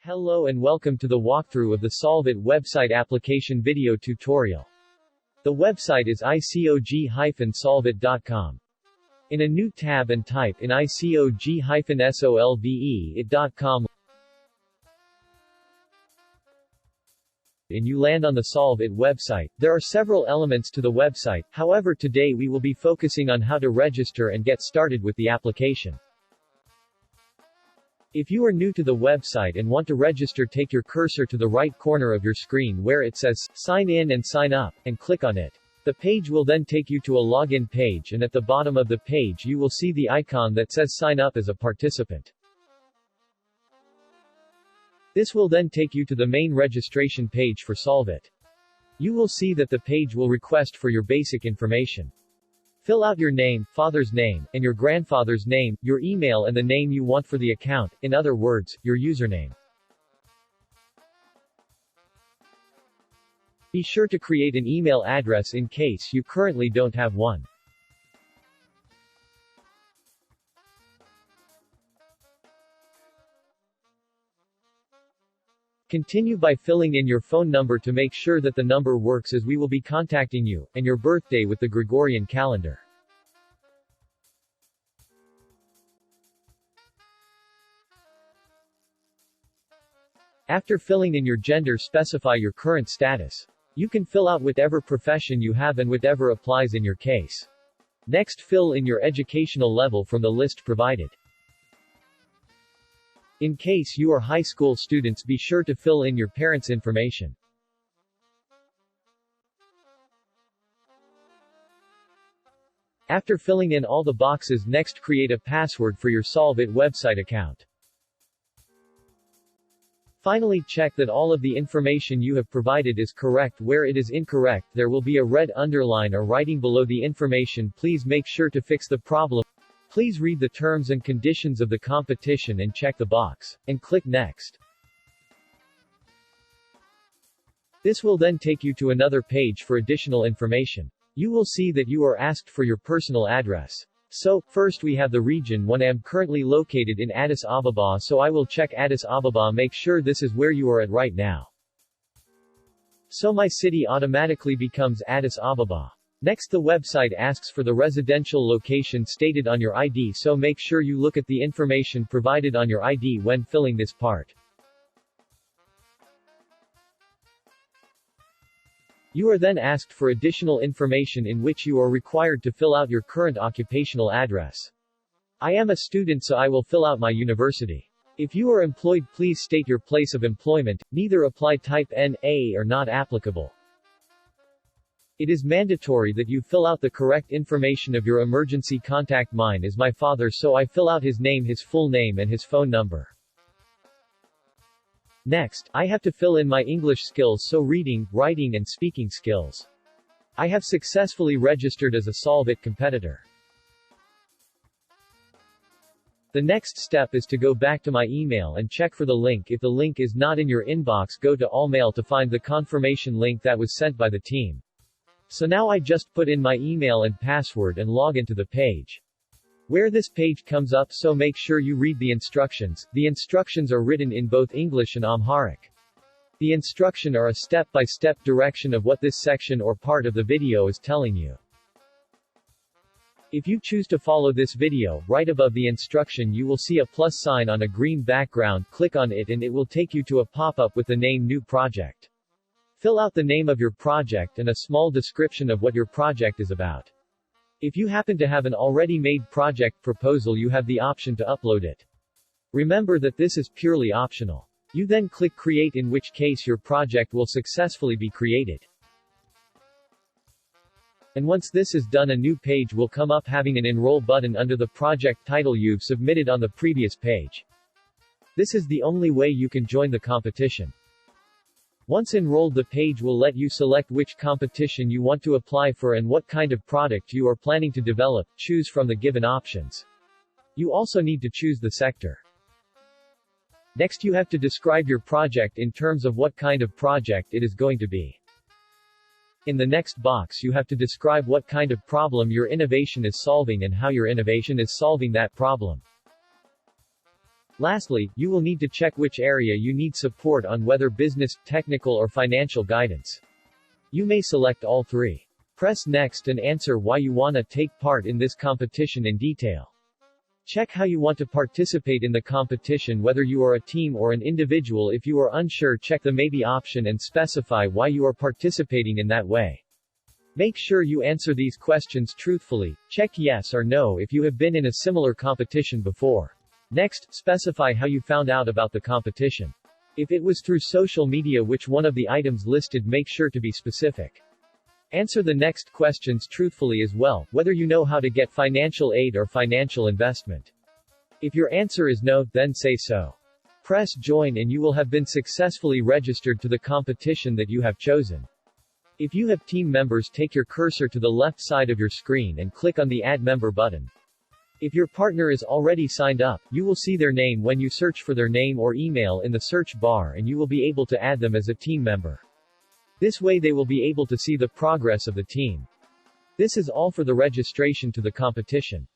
Hello and welcome to the walkthrough of the Solve It website application video tutorial. The website is icog-solveit.com. In a new tab and type in icog-solveit.com and you land on the Solve It website. There are several elements to the website, however today we will be focusing on how to register and get started with the application. If you are new to the website and want to register, take your cursor to the right corner of your screen where it says, Sign in and sign up, and click on it. The page will then take you to a login page, and at the bottom of the page you will see the icon that says Sign up as a participant. This will then take you to the main registration page for Solve It. You will see that the page will request for your basic information. Fill out your name, father's name, and your grandfather's name, your email and the name you want for the account, in other words, your username. Be sure to create an email address in case you currently don't have one. Continue by filling in your phone number to make sure that the number works, as we will be contacting you, and your birthday with the Gregorian calendar. After filling in your gender, specify your current status. You can fill out whatever profession you have and whatever applies in your case. Next, fill in your educational level from the list provided. In case you are high school students, be sure to fill in your parents' information. After filling in all the boxes, next create a password for your Solve It website account. Finally, check that all of the information you have provided is correct. Where it is incorrect, there will be a red underline or writing below the information. Please make sure to fix the problem. Please read the terms and conditions of the competition and check the box, and click Next. This will then take you to another page for additional information. You will see that you are asked for your personal address. So, first we have the region 1. I am currently located in Addis Ababa, so I will check Addis Ababa. Make sure this is where you are at right now. So my city automatically becomes Addis Ababa. Next, the website asks for the residential location stated on your ID, so make sure you look at the information provided on your ID when filling this part. You are then asked for additional information, in which you are required to fill out your current occupational address. I am a student, so I will fill out my university. If you are employed, please state your place of employment, neither apply type N.A. or not applicable. It is mandatory that you fill out the correct information of your emergency contact. Mine is my father, so I fill out his name, his full name and his phone number. Next, I have to fill in my English skills, so reading, writing and speaking skills. I have successfully registered as a Solve It competitor. The next step is to go back to my email and check for the link. If the link is not in your inbox, go to All Mail to find the confirmation link that was sent by the team. So now I just put in my email and password and log into the page. Where this page comes up, so make sure you read the instructions. The instructions are written in both English and Amharic. The instruction are a step-by-step direction of what this section or part of the video is telling you. If you choose to follow this video, right above the instruction you will see a plus sign on a green background. Click on it and it will take you to a pop-up with the name New Project. Fill out the name of your project and a small description of what your project is about. If you happen to have an already made project proposal, you have the option to upload it. Remember that this is purely optional. You then click Create, in which case your project will successfully be created. And once this is done, a new page will come up having an Enroll button under the project title you've submitted on the previous page. This is the only way you can join the competition. Once enrolled, the page will let you select which competition you want to apply for and what kind of product you are planning to develop. Choose from the given options. You also need to choose the sector. Next, you have to describe your project in terms of what kind of project it is going to be. In the next box, you have to describe what kind of problem your innovation is solving and how your innovation is solving that problem. Lastly, you will need to check which area you need support on, whether business, technical or financial guidance. You may select all three. Press Next and answer why you want to take part in this competition in detail. Check how you want to participate in the competition, whether you are a team or an individual. If you are unsure, check the Maybe option and specify why you are participating in that way. Make sure you answer these questions truthfully. Check yes or no if you have been in a similar competition before. Next, specify how you found out about the competition. If it was through social media, which one of the items listed, make sure to be specific. Answer the next questions truthfully as well, whether you know how to get financial aid or financial investment. If your answer is no, then say so. Press Join and you will have been successfully registered to the competition that you have chosen. If you have team members, take your cursor to the left side of your screen and click on the Add Member button. If your partner is already signed up, you will see their name when you search for their name or email in the search bar, and you will be able to add them as a team member. This way they will be able to see the progress of the team. This is all for the registration to the competition.